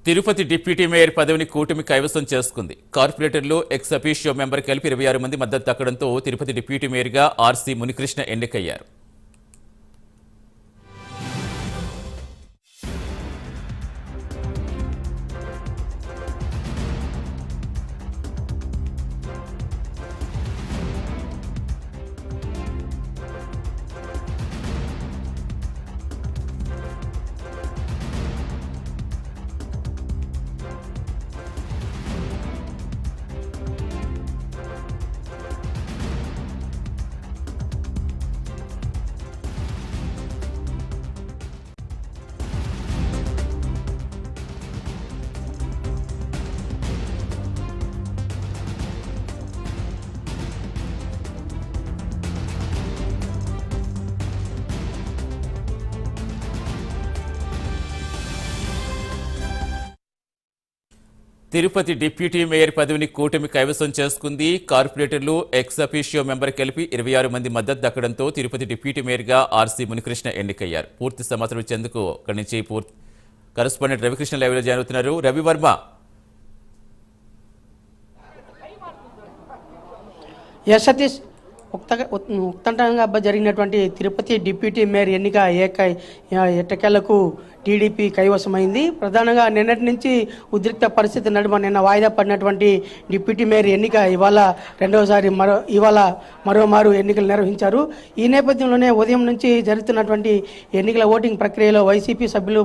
Tirupati deputy mayor పదవిని కూటమి కైవసం చేసుకుంది. కార్పొరేటర్లు ఎక్స్ అఫీషియో మెంబర్ కలిపి 26 మంది మద్దతు దక్కడంతో తిరుపతి డిప్యూటీ మేయర్గా ఆర్సీ మునికృష్ణ ఎన్నికయ్యారు. తిరుపతి డిప్యూటీ మేయర్ పదవిని కూటమి కైవసం చేసుకుంది. కార్పొరేటర్లు ఎక్స్ అఫీషియో మెంబర్ కలిపి 26 మంది మద్దతు దక్కడంతో తిరుపతి డిప్యూటీ మేయర్గా ఆర్సీ మునికృష్ణ ఎన్నికయ్యారు. పూర్తి సమాచారం ఇచ్చేందుకు అక్కడి నుంచి కరెస్పాండెంట్ రవికృష్ణ లైవ్లో జాయిన్ అవుతున్నారు. రవివర్మ, సతీష్, ఉత్కంఠంగా జరిగినటువంటి తిరుపతి డిప్యూటీ మేయర్ ఎన్నిక ఎట్టకేలకు టీడీపీ కైవసమైంది. ప్రధానంగా నిన్నటి నుంచి ఉద్రిక్త పరిస్థితి నడుమ నిన్న వాయిదా పడినటువంటి డిప్యూటీ మేయర్ ఎన్నిక ఇవాళ మరోమారు ఎన్నికలు నిర్వహించారు. ఈ నేపథ్యంలోనే ఉదయం నుంచి జరుగుతున్నటువంటి ఎన్నికల ఓటింగ్ ప్రక్రియలో వైసీపీ సభ్యులు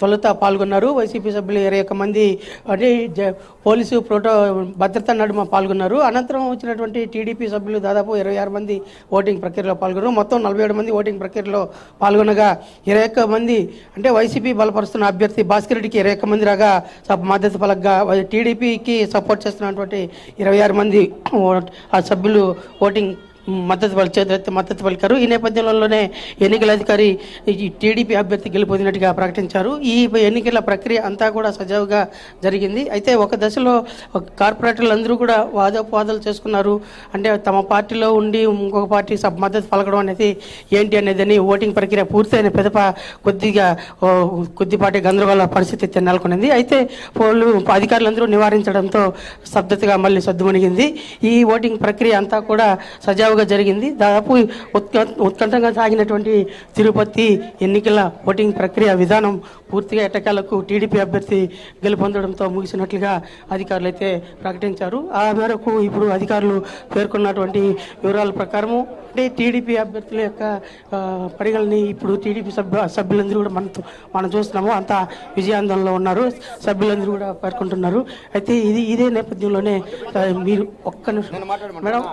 తొలుత పాల్గొన్నారు. వైసీపీ సభ్యులు 21 మంది అంటే పోలీసు భద్రత నడుమ పాల్గొన్నారు. అనంతరం వచ్చినటువంటి టీడీపీ సభ్యులు దాదాపు 26 మంది ఓటింగ్ ప్రక్రియలో పాల్గొన్నారు. మొత్తం 47 మంది ఓటింగ్ ప్రక్రియలో పాల్గొనగా 21 మంది అంటే వైసీపీ బలపరుస్తున్న అభ్యర్థి భాస్కర్ రెడ్డికి 21 మంది రాగా మద్దతు పలకగా టీడీపీకి సపోర్ట్ చేస్తున్నటువంటి 26 మంది సభ్యులు ఓటింగ్ మద్దతు పలికారు. ఈ నేపథ్యంలోనే ఎన్నికల అధికారి టీడీపీ అభ్యర్థి గెలుపొందినట్టుగా ప్రకటించారు. ఈ ఎన్నికల ప్రక్రియ అంతా కూడా సజావుగా జరిగింది. అయితే ఒక దశలో కార్పొరేటర్లు అందరూ కూడా వాదోపవాదాలు చేసుకున్నారు. అంటే తమ పార్టీలో ఉండి ఇంకొక పార్టీ మద్దతు పలకడం అనేది ఏంటి అనేదని ఓటింగ్ ప్రక్రియ పూర్తయిన పెదప కొద్దిపాటి గందరగోళ పరిస్థితి నెలకొనింది. అయితే అధికారులందరూ నివారించడంతో స్తబ్దతగా మళ్ళీ సద్దుమణిగింది. ఈ ఓటింగ్ ప్రక్రియ అంతా కూడా సజావుగా జరిగింది. దాదాపు ఉత్కంఠంగా సాగినటువంటి తిరుపతి ఎన్నికల ఓటింగ్ ప్రక్రియ విధానం పూర్తిగా ఎట్టకేలకు టీడీపీ అభ్యర్థి గెలుపొందడంతో ముగిసినట్లుగా అధికారులు అయితే ప్రకటించారు. ఆ మేరకు ఇప్పుడు అధికారులు పేర్కొన్నటువంటి వివరాల ప్రకారము అంటే టీడీపీ అభ్యర్థుల యొక్క పరిగణని ఇప్పుడు టీడీపీ సభ్యులందరూ కూడా మనం చూస్తున్నాము. అంతా విజయాందోళనలో ఉన్నారు. సభ్యులందరూ కూడా పేర్కొంటున్నారు. అయితే ఇదే నేపథ్యంలోనే మీరు ఒక్క నిమిషం మేడం,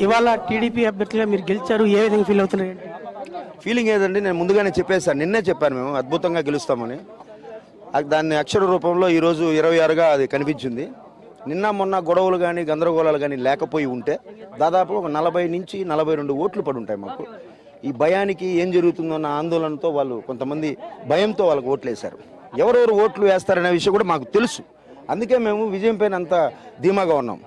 ఇవాళ టీడీపీ అభ్యర్థులుగా మీరు గెలిచారు. ఏ విధంగా ఫీల్ అవుతున్నారు? ఫీలింగ్ ఏదండి, నేను ముందుగానే చెప్పేసాను, నిన్నే చెప్పాను మేము అద్భుతంగా గెలుస్తామని. దాన్ని అక్షర రూపంలో ఈరోజు 26గా అది కనిపించింది. నిన్న మొన్న గొడవలు కానీ గందరగోళాలు కానీ లేకపోయి ఉంటే దాదాపు ఒక 40 నుంచి 42 ఓట్లు పడి ఉంటాయి మాకు. ఈ భయానికి ఏం జరుగుతుందో అన్న ఆందోళనతో వాళ్ళు కొంతమంది భయంతో వాళ్ళకి ఓట్లు వేశారు. ఎవరెవరు ఓట్లు వేస్తారనే విషయం కూడా మాకు తెలుసు. అందుకే మేము విజయం పైన అంత ధీమాగా ఉన్నాం.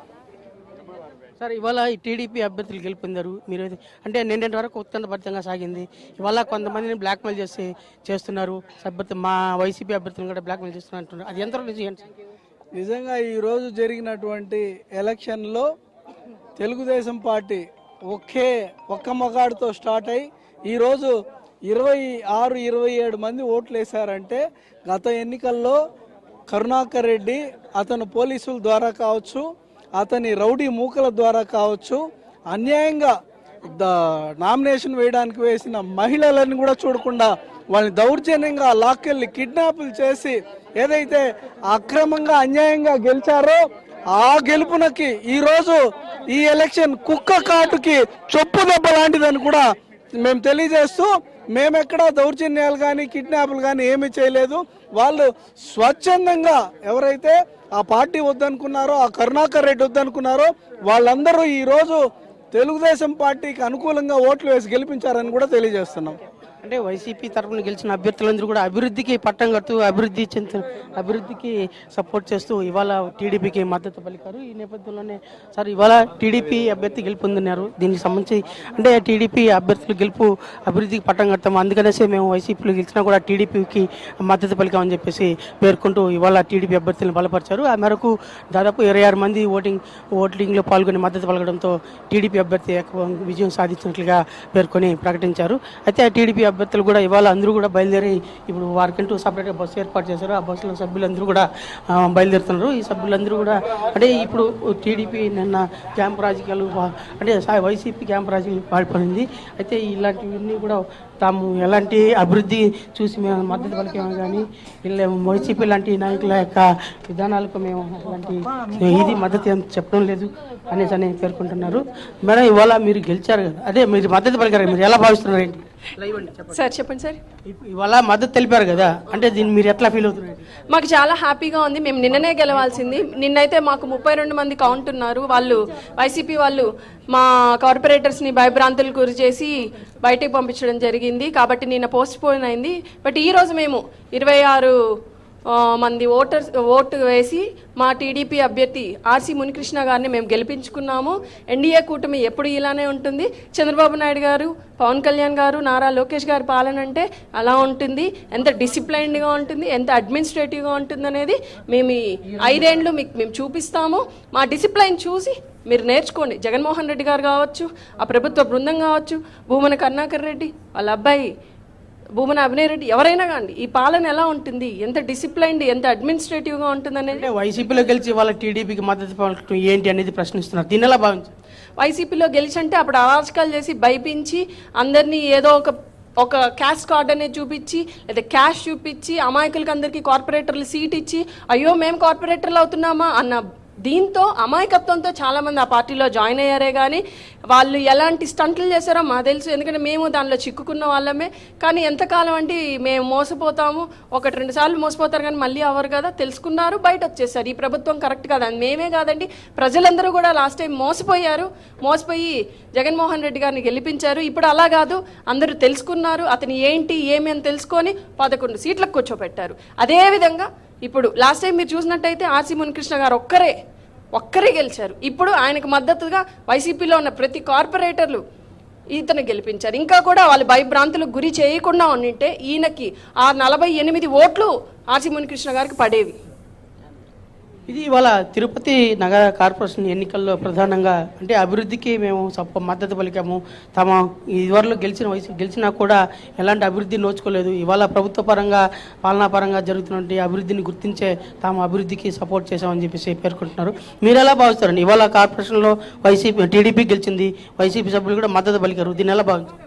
సార్, ఇవాళ ఈ టీడీపీ అభ్యర్థులు గెలుపొందారు. మీరు అంటే నిన్నటి వరకు ఉత్కంఠభరితంగా సాగింది. ఇవాళ కొంతమందిని బ్లాక్మెయిల్ చేస్తున్నారు. మా వైసీపీ అభ్యర్థులను కూడా బ్లాక్మెయిల్ చేస్తున్నారు. అది ఎంత నిజంగా ఈరోజు జరిగినటువంటి ఎలక్షన్లో తెలుగుదేశం పార్టీ ఒక్క మగాడితో స్టార్ట్ అయ్యి ఈరోజు 26-27 మంది ఓట్లు వేశారంటే గత ఎన్నికల్లో కరుణాకర్ రెడ్డి అతను పోలీసుల ద్వారా కావచ్చు, అతని రౌడీ మూకల ద్వారా కావచ్చు, అన్యాయంగా నామినేషన్ వేయడానికి వేసిన మహిళలను కూడా చూడకుండా వాళ్ళని దౌర్జన్యంగా లాక్కెళ్ళి కిడ్నాపులు చేసి ఏదైతే అక్రమంగా అన్యాయంగా గెలిచారో ఆ గెలుపునకి ఈరోజు ఈ ఎలక్షన్ కుక్క కాటుకి చొప్పు దెబ్బ లాంటిదని కూడా మేము తెలియజేస్తూ, మేమెక్కడా దౌర్జన్యాలు కానీ కిడ్నాపులు కానీ ఏమీ చేయలేదు. వాళ్ళు స్వచ్ఛందంగా ఎవరైతే ఆ పార్టీ వద్దనుకున్నారో, ఆ కరుణాకర్ రెడ్డి వద్దనుకున్నారో వాళ్ళందరూ ఈరోజు తెలుగుదేశం పార్టీకి అనుకూలంగా ఓట్లు వేసి గెలిపించారని కూడా తెలియజేస్తున్నాం. అంటే వైసీపీ తరఫున గెలిచిన అభ్యర్థులందరూ కూడా అభివృద్ధికి పట్టం కడుతూ అభివృద్ధికి సపోర్ట్ చేస్తూ ఇవాళ టీడీపీకి మద్దతు పలికారు. ఈ నేపథ్యంలోనే సార్ ఇవాళ టీడీపీ అభ్యర్థి గెలుపొందినారు. దీనికి సంబంధించి అంటే టీడీపీ అభ్యర్థులు గెలుపు అభివృద్ధికి పట్టం కడతాము, అందుకనేసి మేము వైసీపీలో గెలిచినా కూడా టీడీపీకి మద్దతు పలికామని చెప్పేసి పేర్కొంటూ ఇవాళ టీడీపీ అభ్యర్థులను బలపరిచారు. ఆ మేరకు దాదాపు 26 మంది ఓటింగ్లో పాల్గొని మద్దతు పలకడంతో టీడీపీ అభ్యర్థి విజయం సాధించినట్లుగా పేర్కొని ప్రకటించారు. అయితే టీడీపీ అభ్యర్థులు కూడా ఇవాళ అందరూ కూడా బయలుదేరి ఇప్పుడు వారికంటూ సపరేట్గా బస్సు ఏర్పాటు చేశారు. ఆ బస్సులో సభ్యులందరూ కూడా బయలుదేరుతున్నారు. ఈ సభ్యులందరూ కూడా అంటే ఇప్పుడు టీడీపీ నిన్న క్యాంప్ రాజకీయాలు అంటే వైసీపీ క్యాంప్ రాజకీయాలు పాల్పడింది. అయితే ఇలాంటివన్నీ కూడా తాము ఎలాంటి అభివృద్ధి చూసి మేము మద్దతు పలికాము కానీ వీళ్ళ వైసీపీ లాంటి నాయకుల యొక్క విధానాలకు మేము అలాంటి ఇది మద్దతు ఏం చెప్పడం లేదు అని పేర్కొంటున్నారు. మేడం ఇవాళ మీరు గెలిచారు కదా, అదే మీరు మద్దతు పలికారు, మీరు ఎలా భావిస్తున్నారు ఏంటి? సార్ చెప్పండి సార్. ఇవాళ మద్దతు తెలిపారు కదా, అంటే దీన్ని మీరు ఎట్లా ఫీల్ అవుతున్నారు? మాకు చాలా హ్యాపీగా ఉంది. మేము నిన్ననే గెలవాల్సింది. నిన్నైతే మాకు 32 మంది కౌంట్ ఉన్నారు. వాళ్ళు వైసీపీ వాళ్ళు మా కార్పొరేటర్స్ని భయభ్రాంతులు గురి చేసి బయటికి పంపించడం జరిగింది. కాబట్టి నిన్న పోస్ట్ పోన్ అయింది. బట్ ఈరోజు మేము 26 మంది ఓటు వేసి మా టీడీపీ అభ్యర్థి ఆర్సీ మునికృష్ణ గారిని మేము గెలిపించుకున్నాము. ఎన్డీఏ కూటమి ఎప్పుడు ఇలానే ఉంటుంది. చంద్రబాబు నాయుడు గారు, పవన్ కళ్యాణ్ గారు, నారా లోకేష్ గారి పాలన అంటే అలా ఉంటుంది. ఎంత డిసిప్లైన్డ్గా ఉంటుంది, ఎంత అడ్మినిస్ట్రేటివ్గా ఉంటుంది అనేది మేము 5 ఏళ్ళు మేము చూపిస్తాము. మా డిసిప్లైన్ చూసి మీరు నేర్చుకోండి. జగన్మోహన్ రెడ్డి గారు కావచ్చు, ఆ ప్రభుత్వ బృందం కావచ్చు, భూమన కరుణాకర్ రెడ్డి వాళ్ళ అబ్బాయి భూమన అభినయ్ రెడ్డి ఎవరైనా కానీ ఈ పాలన ఎలా ఉంటుంది, ఎంత డిసిప్లైన్డ్, ఎంత అడ్మినిస్ట్రేటివ్గా ఉంటుంది అనేది. వైసీపీలో గెలిచి వాళ్ళ టీడీపీకి మద్దతు పలకడం ఏంటి అనేది ప్రశ్నిస్తున్నారు. దీని ఎలా భావించారు? వైసీపీలో గెలిచంటే అప్పుడు అరాచకాలు చేసి భయపించి అందరినీ ఏదో ఒక క్యాష్ కార్డ్ అనేది చూపించి లేదా క్యాష్ చూపించి అమాయకులకి అందరికీ కార్పొరేటర్లు సీట్ ఇచ్చి అయ్యో మేము కార్పొరేటర్లు అవుతున్నామా అన్న దీంతో అమాయకత్వంతో చాలామంది ఆ పార్టీలో జాయిన్ అయ్యారే కానీ వాళ్ళు ఎలాంటి స్టంట్లు చేశారో మాకు తెలుసు. ఎందుకంటే మేము దానిలో చిక్కుకున్న వాళ్ళమే. కానీ ఎంతకాలం అంటే మేము మోసపోతాము, 1-2 సార్లు మోసపోతారు కానీ మళ్ళీ అవ్వరు కదా, తెలుసుకున్నారు, బయట వచ్చేసారు. ఈ ప్రభుత్వం కరెక్ట్ కాదు. మేమే కాదండి, ప్రజలందరూ కూడా లాస్ట్ టైం మోసపోయి జగన్మోహన్ రెడ్డి గారిని గెలిపించారు. ఇప్పుడు అలా కాదు, అందరూ తెలుసుకున్నారు అతను ఏంటి ఏమి అని తెలుసుకొని 11 సీట్లకు కూర్చోబెట్టారు. అదేవిధంగా ఇప్పుడు లాస్ట్ టైం మీరు చూసినట్టయితే ఆర్సీ మునికృష్ణ గారు ఒక్కరే గెలిచారు. ఇప్పుడు ఆయనకు మద్దతుగా వైసీపీలో ఉన్న ప్రతి కార్పొరేటర్లు ఈతను గెలిపించారు. ఇంకా కూడా వాళ్ళు భయభ్రాంతులకు గురి చేయకుండా ఉండింటే ఈయనకి 48 ఓట్లు ఆర్సీ మునికృష్ణ గారికి పడేవి. ఇది ఇవాళ తిరుపతి నగర కార్పొరేషన్ ఎన్నికల్లో ప్రధానంగా అంటే అభివృద్ధికి మేము మద్దతు పలికాము. తమ ఇదివరలో గెలిచినా కూడా ఎలాంటి అభివృద్ధి నోచుకోలేదు. ఇవాళ ప్రభుత్వ పరంగా పాలనాపరంగా జరుగుతున్నటువంటి అభివృద్ధిని గుర్తించే తాము అభివృద్ధికి సపోర్ట్ చేశామని చెప్పేసి పేర్కొంటున్నారు. మీరు ఎలా భావిస్తారండి? ఇవాళ కార్పొరేషన్లో టీడీపీ గెలిచింది, వైసీపీ సభ్యులు కూడా మద్దతు పలికారు. దీన్ని ఎలా భావిస్తారు?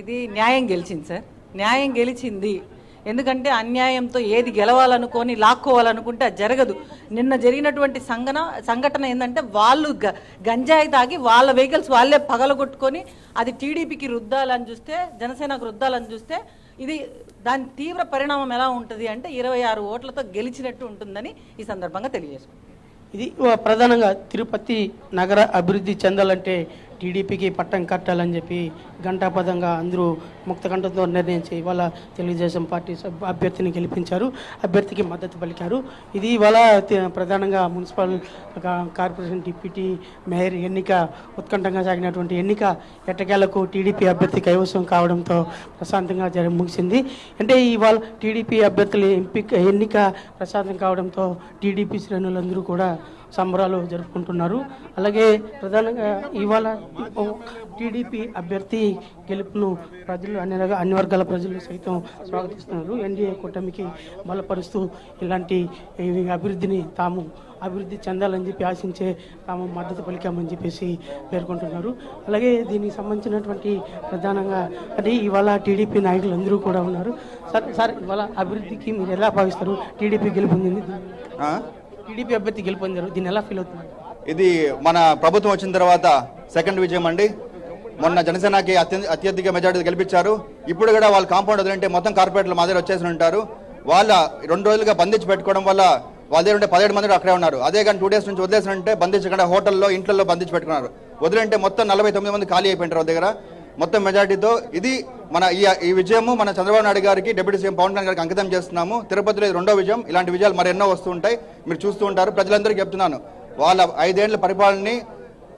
ఇది న్యాయం గెలిచింది సార్, న్యాయం గెలిచింది. ఎందుకంటే అన్యాయంతో ఏది గెలవాలనుకొని లాక్కోవాలనుకుంటే అది జరగదు. నిన్న జరిగినటువంటి సంఘటన ఏంటంటే వాళ్ళు గంజాయి తాగి వాళ్ళ వెహికల్స్ వాళ్ళే పగలగొట్టుకొని అది టీడీపీకి రుద్దాలని చూస్తే, జనసేనకు రుద్దాలని చూస్తే ఇది దాని తీవ్ర పరిణామం ఎలా ఉంటుంది అంటే 26 ఓట్లతో గెలిచినట్టు ఉంటుందని ఈ సందర్భంగా తెలియజేసుకుంటాం. ఇది ప్రధానంగా తిరుపతి నగర అభివృద్ధి చెందాలంటే టీడీపీకి పట్టం కట్టాలని చెప్పి ఘంటాపదంగా అందరూ ముక్తకంఠంతో నిర్ణయించి ఇవాళ తెలుగుదేశం పార్టీ అభ్యర్థిని గెలిపించారు, అభ్యర్థికి మద్దతు పలికారు. ఇది ఇవాళ ప్రధానంగా మున్సిపల్ కార్పొరేషన్ డిప్యూటీ మేయర్ ఎన్నిక ఉత్కంఠంగా సాగినటువంటి ఎన్నిక ఎట్టకేలకు టీడీపీ అభ్యర్థి కైవసం కావడంతో ప్రశాంతంగా ముగిసింది. అంటే ఇవాళ టీడీపీ అభ్యర్థుల ఎన్నిక ప్రశాంతం కావడంతో టీడీపీ శ్రేణులందరూ కూడా సంబరాలు జరుపుకుంటున్నారు. అలాగే ప్రధానంగా ఇవాళ టీడీపీ అభ్యర్థి గెలుపును ప్రజలు అన్ని వర్గాల ప్రజలు సైతం స్వాగతిస్తున్నారు. ఎన్డీఏ కూటమికి బలపరుస్తూ ఇలాంటి అభివృద్ధి చెందాలని చెప్పి ఆశించే తాము మద్దతు పలికామని చెప్పేసి పేర్కొంటున్నారు. అలాగే దీనికి సంబంధించినటువంటి ప్రధానంగా అంటే ఇవాళ టీడీపీ నాయకులు అందరూ కూడా ఉన్నారు. సార్ ఇవాళ అభివృద్ధికి మీరు ఎలా భావిస్తారు? టీడీపీ గెలుపొందింది, టీడీపీ అభ్యర్థి గెలుపొందారు, దీన్ని ఎలా ఫీల్ అవుతున్నారు? ఇది మన ప్రభుత్వం వచ్చిన తర్వాత సెకండ్ విజయం అండి. మొన్న జనసేనకి అత్యధిక మెజార్టీ గెలిపించారు. ఇప్పుడు కూడా వాళ్ళు కాంపౌండ్ వదిలింటే మొత్తం కార్పొరేటర్లు మా దగ్గర వచ్చేసి ఉంటారు. వాళ్ళ 2 రోజులుగా బంధించి పెట్టుకోవడం వల్ల వాళ్ళ దగ్గర ఉంటే 17 మంది అక్కడే ఉన్నారు. అదే కానీ 2 డేస్ నుంచి వదిలేసినంటే బంధించకుండా హోటల్లో ఇంట్లో బంధించి పెట్టుకున్నారు. వదిలింటే మొత్తం 49 మంది ఖాళీ అయిపోయింటారు వాళ్ళ దగ్గర. మొత్తం మెజార్టీతో. ఇది మన ఈ విజయము మన చంద్రబాబు నాయుడు గారికి, డిప్యూటీ సీఎం పవన్ కళ్యాణ్ గారికి అంకితం చేస్తున్నాము. తిరుపతిలో ఇది 2వ విజయం. ఇలాంటి విజయాలు మరెన్నో వస్తూ ఉంటాయి, మీరు చూస్తూ ఉంటారు. ప్రజలందరికీ చెప్తున్నాను, వాళ్ళ 5 ఏళ్ల పరిపాలనని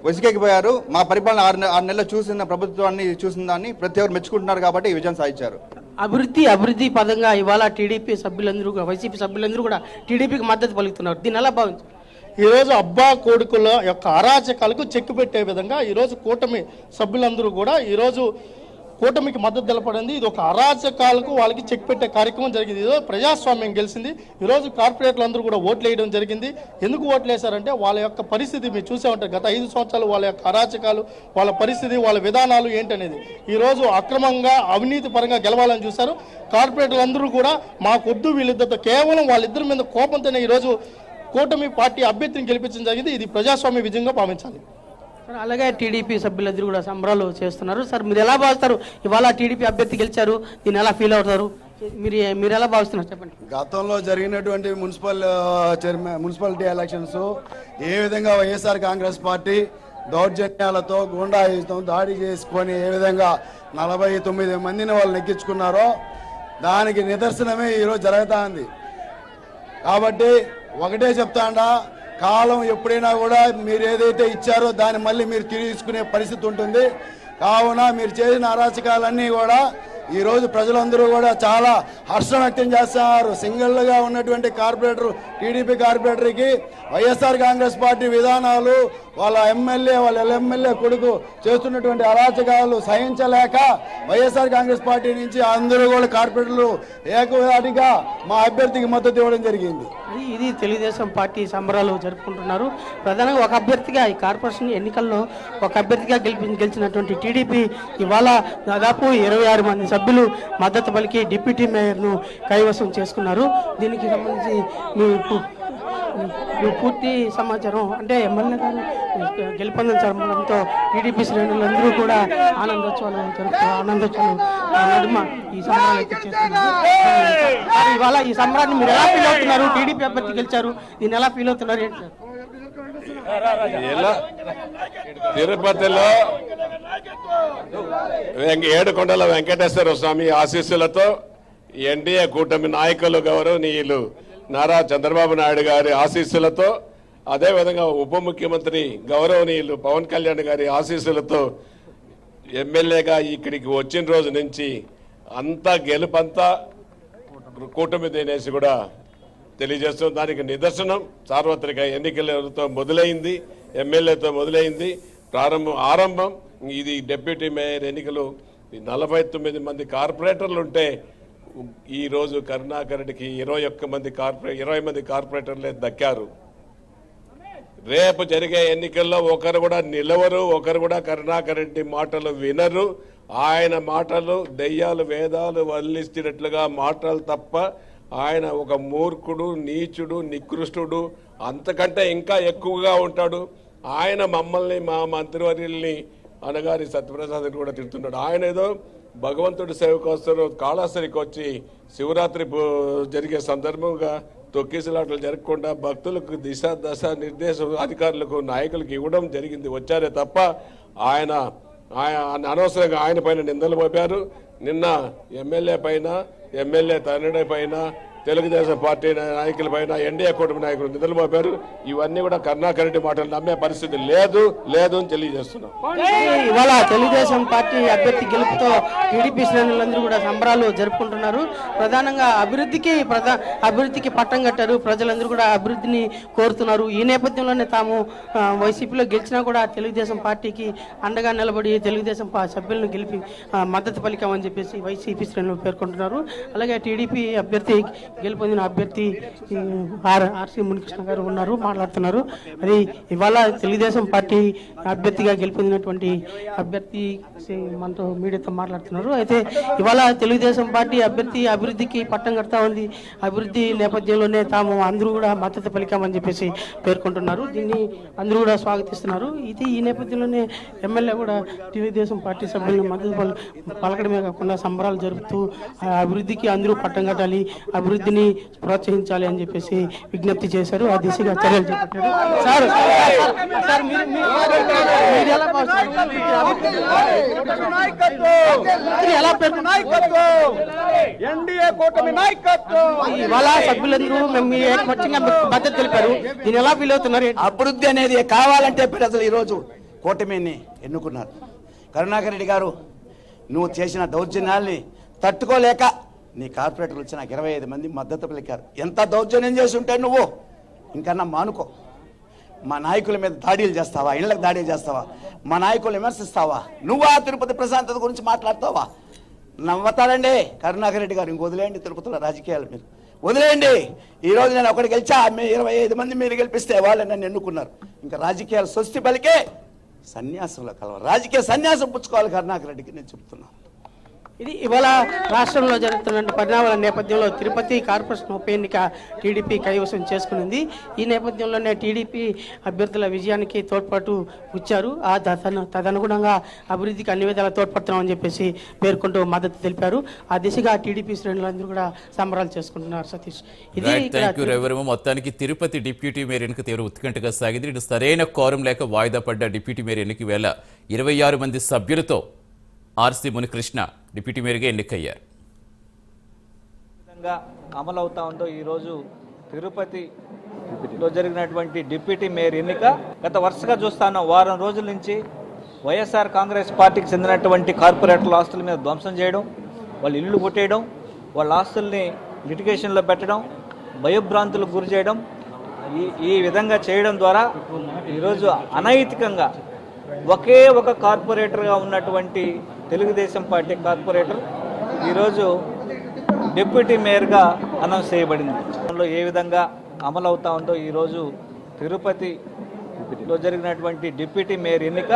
విసిగెక్కిపోయారు. మా పరిపాలన 6 నెలలు చూసిన ప్రభుత్వాన్ని చూసిన దాన్ని ప్రతి ఒక్కరు మెచ్చుకుంటున్నారు కాబట్టి ఈ విజయం సాధించారు. అభివృద్ధి పదంగా ఇవాళ టీడీపీ సభ్యులందరూ, వైసీపీ సభ్యులందరూ కూడా టీడీపీకి మద్దతు పలుకుతున్నారు. దీన్ని ఎలా భావించారు? ఈరోజు అబ్బా కొడుకుల యొక్క అరాచకాలకు చెక్కు పెట్టే విధంగా ఈరోజు కూటమి సభ్యులందరూ కూడా ఈరోజు కూటమికి మద్దతు తెలపడింది. ఇది ఒక అరాచకాలకు వాళ్ళకి చెక్ పెట్టే కార్యక్రమం జరిగింది. ఈరోజు ప్రజాస్వామ్యం గెలిచింది. ఈరోజు కార్పొరేటర్లు అందరూ కూడా ఓట్లు వేయడం జరిగింది. ఎందుకు ఓట్లు వేశారంటే వాళ్ళ యొక్క పరిస్థితి మీరు చూసే ఉంటారు. గత 5 సంవత్సరాలు వాళ్ళ యొక్క అరాచకాలు, వాళ్ళ పరిస్థితి, వాళ్ళ విధానాలు ఏంటనేది. ఈరోజు అక్రమంగా అవినీతి పరంగా గెలవాలని చూశారు. కార్పొరేటర్లు అందరూ కూడా మాకొద్దు వీళ్ళిద్దరితో, కేవలం వాళ్ళిద్దరి మీద కోపంతోనే ఈరోజు కూటమి పార్టీ అభ్యర్థిని గెలిపించడం జరిగింది. ఇది ప్రజాస్వామ్య విజయంగా భావించాలి. సార్, అలాగే టీడీపీ సభ్యులందరూ కూడా సంబరాలు చేస్తున్నారు. సార్, మీరు ఎలా భావిస్తారు? ఇవాళ టీడీపీ అభ్యర్థి గెలిచారు, దీన్ని ఎలా ఫీల్ అవుతారు? మీరు ఎలా భావిస్తున్నారు చెప్పండి. గతంలో జరిగినటువంటి మున్సిపాలిటీ ఎలక్షన్స్ ఏ విధంగా వైఎస్ఆర్ కాంగ్రెస్ పార్టీ దౌర్జన్యాలతో, గూండాయిజంతో దాడి చేసుకొని ఏ విధంగా 49 మందిని వాళ్ళు నెగ్గించుకున్నారో దానికి నిదర్శనమే ఈరోజు జరుగుతూ ఉంది. కాబట్టి ఒకటే చెప్తాండా, కాలం ఎప్పుడైనా కూడా మీరు ఏదైతే ఇచ్చారో దాన్ని మళ్ళీ మీరు తిరిగి తీసుకునే పరిస్థితి ఉంటుంది. కావున మీరు చేసిన అరాచకాలన్నీ కూడా ఈరోజు ప్రజలందరూ కూడా చాలా హర్షం వ్యక్తం చేస్తున్నారు. సింగిల్గా ఉన్నటువంటి కార్పొరేటర్, టీడీపీ కార్పొరేటర్కి వైఎస్ఆర్ కాంగ్రెస్ పార్టీ విధానాలు, వాళ్ళ ఎమ్మెల్యే, వాళ్ళ ఎమ్మెల్యే కొడుకు చేస్తున్నటువంటి అరాచకాలు సహించలేక వైఎస్ఆర్ కాంగ్రెస్ పార్టీ నుంచి అందరూ కూడా కార్పొరేటర్లు ఏకవాటిగా మా అభ్యర్థికి మద్దతు ఇవ్వడం జరిగింది. ఇది తెలుగుదేశం పార్టీ సంబరాలు జరుపుకుంటున్నారు. ప్రధానంగా ఒక అభ్యర్థిగా, ఈ కార్పొరేషన్ ఎన్నికల్లో ఒక అభ్యర్థిగా గెలిచినటువంటి టీడీపీ ఇవాళ దాదాపు 26 మంది సభ్యులు మద్దతు పలికి డిప్యూటీ మేయర్ను కైవసం చేసుకున్నారు. దీనికి సంబంధించి మీ పూర్తి సమాచారం అంటే ఎమ్మెల్యే గారు గెలుపొందడంతో టీడీపీ శ్రేణులందరూ కూడా ఆనందోత్సవాలు నడుమ ఈ సంబరాలు అయితే చేస్తున్నారు. ఇవాళ ఈ సంబరాన్ని మీరు ఎలా ఫీల్ అవుతున్నారు? టీడీపీ అభ్యర్థి గెలిచారు, దీన్ని ఎలా ఫీల్ అవుతున్నారు ఏంటి సార్? తిరుపతిలో ఏడుకొండల వెంకటేశ్వర స్వామి ఆశీస్సులతో ఎన్డీఏ కూటమి నాయకులు గౌరవనీయులు నారా చంద్రబాబు నాయుడు గారి ఆశీస్సులతో, అదేవిధంగా ఉప ముఖ్యమంత్రి గౌరవనీయులు పవన్ కళ్యాణ్ గారి ఆశీస్సులతో ఎమ్మెల్యేగా ఇక్కడికి వచ్చిన రోజు నుంచి అంతా గెలుపంతా కూటమి దేనేసి కూడా తెలియజేస్తుంది. దానికి నిదర్శనం సార్వత్రిక ఎన్నికలతో మొదలైంది, ఎమ్మెల్యేతో మొదలైంది ఆరంభం. ఇది డిప్యూటీ మేయర్ ఎన్నికలు 49 మంది కార్పొరేటర్లు ఉంటే ఈరోజు కరుణాకర్ రెడ్డికి 20 మంది కార్పొరేటర్లే దక్కారు. రేపు జరిగే ఎన్నికల్లో ఒకరు కూడా నిలవరు, ఒకరు కూడా కరుణాకర్ రెడ్డి మాటలు వినరు. ఆయన మాటలు దెయ్యాలు వేదాలు వల్లిస్తున్నట్లుగా మాటలు తప్ప ఆయన ఒక మూర్ఖుడు, నీచుడు, నికృష్టుడు, అంతకంటే ఇంకా ఎక్కువగా ఉంటాడు. ఆయన మమ్మల్ని, మా మంత్రివర్యుల్ని, అనగారి సత్యప్రసాద్ కూడా తిడుతున్నాడు. ఆయన ఏదో భగవంతుడి సేవకోసం కాళాస్త్రికి వచ్చి శివరాత్రి జరిగే సందర్భంగా తొక్కిసలాటలు జరగకుండా భక్తులకు దశ నిర్దేశం అధికారులకు, నాయకులకు ఇవ్వడం జరిగింది. వచ్చారే తప్ప ఆయన అనవసరంగా ఆయన పైన నిందలు మోపారు. నిన్న ఎమ్మెల్యే పైన, ఎమ్మెల్యే తండ్రి పైన, తెలుగుదేశం పార్టీ నాయకుల పైన, ఎన్డీఏ కూటమి నాయకులు నిధులు మోపారు. ఇవన్నీ కూడా కరుణాకర్ రెడ్డి మాటలు నమ్మే పరిస్థితి లేదు అని తెలియజేస్తున్నాం. ఇవాళ తెలుగుదేశం పార్టీ అభ్యర్థి గెలుపుతో టీడీపీ శ్రేణులందరూ కూడా సంబరాలు జరుపుకుంటున్నారు. ప్రధానంగా అభివృద్ధికి పట్టం కట్టారు. ప్రజలందరూ కూడా అభివృద్ధిని కోరుతున్నారు. ఈ నేపథ్యంలోనే తాము వైసీపీలో గెలిచినా కూడా తెలుగుదేశం పార్టీకి అండగా నిలబడి తెలుగుదేశం సభ్యులను గెలిపి మద్దతు పలికామని చెప్పేసి వైసీపీ శ్రేణులు పేర్కొంటున్నారు. అలాగే టీడీపీ అభ్యర్థి గెలుపొందిన అభ్యర్థి ఆర్సీ మునికృష్ణ గారు ఉన్నారు, మాట్లాడుతున్నారు. అది ఇవాళ తెలుగుదేశం పార్టీ అభ్యర్థిగా గెలుపొందినటువంటి అభ్యర్థి మనతో మీడియాతో మాట్లాడుతున్నారు. అయితే ఇవాళ తెలుగుదేశం పార్టీ అభివృద్ధికి పట్టం కడతా ఉంది. అభివృద్ధి నేపథ్యంలోనే తాము అందరూ కూడా మద్దతు పలికామని చెప్పేసి పేర్కొంటున్నారు. దీన్ని అందరూ కూడా స్వాగతిస్తున్నారు. ఈ నేపథ్యంలోనే ఎమ్మెల్యే కూడా తెలుగుదేశం పార్టీ సభ్యులను మద్దతు పలకడమే కాకుండా సంబరాలు జరుపుతూ అభివృద్ధికి అందరూ పట్టం కట్టాలి, అభివృద్ధి అభివృద్ధిని ప్రోత్సహించాలి అని చెప్పేసి విజ్ఞప్తి చేశారు. ఆ దిశగా చర్యలు చేపట్టారు. సార్ మీరు ఎలా భావిస్తున్నారు? ఎలా ఇవాళ సభ్యులందరూ మేము ఏకపక్షంగా మద్దతు తెలిపారు. దీన్ని ఎలా ఫీల్ అవుతున్నారు? అభివృద్ధి అనేది కావాలంటే ప్రజలు ఈరోజు కూటమిని ఎన్నుకున్నారు. కరుణాకర్ రెడ్డి గారు, నువ్వు చేసిన దౌర్జన్యాల్ని తట్టుకోలేక నీ కార్పొరేటర్లు వచ్చి నాకు 25 మంది మద్దతు పలికారు. ఎంత దౌర్జన్యం చేసి ఉంటే నువ్వు ఇంకన్నా మానుకో. మా నాయకుల మీద దాడులు చేస్తావా? ఇళ్లకు దాడులు చేస్తావా? మా నాయకులు విమర్శిస్తావా? నువ్వా తిరుపతి ప్రశాంతత గురించి మాట్లాడతావా? నవ్వుతారండి కరుణాకర్ రెడ్డి గారు. ఇంక వదిలేయండి తిరుపతిలో రాజకీయాలు, మీరు వదిలేయండి. ఈరోజు నేను ఒకటి గెలిచా, 25 మంది మీరు గెలిపిస్తే వాళ్ళు నన్ను ఎన్నుకున్నారు. ఇంకా రాజకీయాలు స్వస్తి పలికే సన్యాసంలో కలవాలి. రాజకీయ సన్యాసం పుచ్చుకోవాలి కరుణాకర్ రెడ్డికి నేను చెప్తున్నాను. ఇది ఇవాళ రాష్ట్రంలో జరుగుతున్న పరిణామాల నేపథ్యంలో తిరుపతి కార్పొరేషన్ ఉప ఎన్నిక టీడీపీ కైవసం చేసుకునింది. ఈ నేపథ్యంలోనే టీడీపీ అభ్యర్థుల విజయానికి తోడ్పాటు ఇచ్చారు. తదనుగుణంగా అభివృద్ధికి అన్ని విధాలా తోడ్పడుతున్నామని చెప్పేసి పేర్కొంటూ మద్దతు తెలిపారు. ఆ దిశగా టీడీపీ శ్రేణులందరూ కూడా సంబరాలు చేసుకుంటున్నారు. సతీష్, మొత్తానికి తిరుపతి డిప్యూటీ మేయర్ ఎన్నిక తీవ్ర ఉత్కంఠగా సాగింది. ఇటు సరైన కోరం లేక వాయిదా పడ్డ డిప్యూటీ మేయర్ ఎన్నిక వేళ 26 మంది సభ్యులతో ఆర్సీ మునికృష్ణ డిప్యూటీ మేయర్గా ఎన్నికయ్యారు. అమలవుతా ఉందో ఈరోజు తిరుపతిలో జరిగినటువంటి డిప్యూటీ మేయర్ ఎన్నిక గత వరుసగా చూస్తాను. వారం రోజుల నుంచి వైఎస్ఆర్ కాంగ్రెస్ పార్టీకి చెందినటువంటి కార్పొరేటర్ల ఆస్తుల మీద ధ్వంసం చేయడం, వాళ్ళ ఇల్లు కొట్టేయడం, వాళ్ళ ఆస్తుల్ని లిటిగేషన్లో పెట్టడం, భయభ్రాంతులకు గురి చేయడం, ఈ విధంగా చేయడం ద్వారా ఈరోజు అనైతికంగా ఒకే ఒక కార్పొరేటర్గా ఉన్నటువంటి తెలుగుదేశం పార్టీ కార్పొరేటర్ ఈరోజు డిప్యూటీ మేయర్గా అనౌన్స్ చేయబడింది. ఏ విధంగా అమలవుతా ఉందో ఈరోజు తిరుపతిలో జరిగినటువంటి డిప్యూటీ మేయర్ ఎన్నిక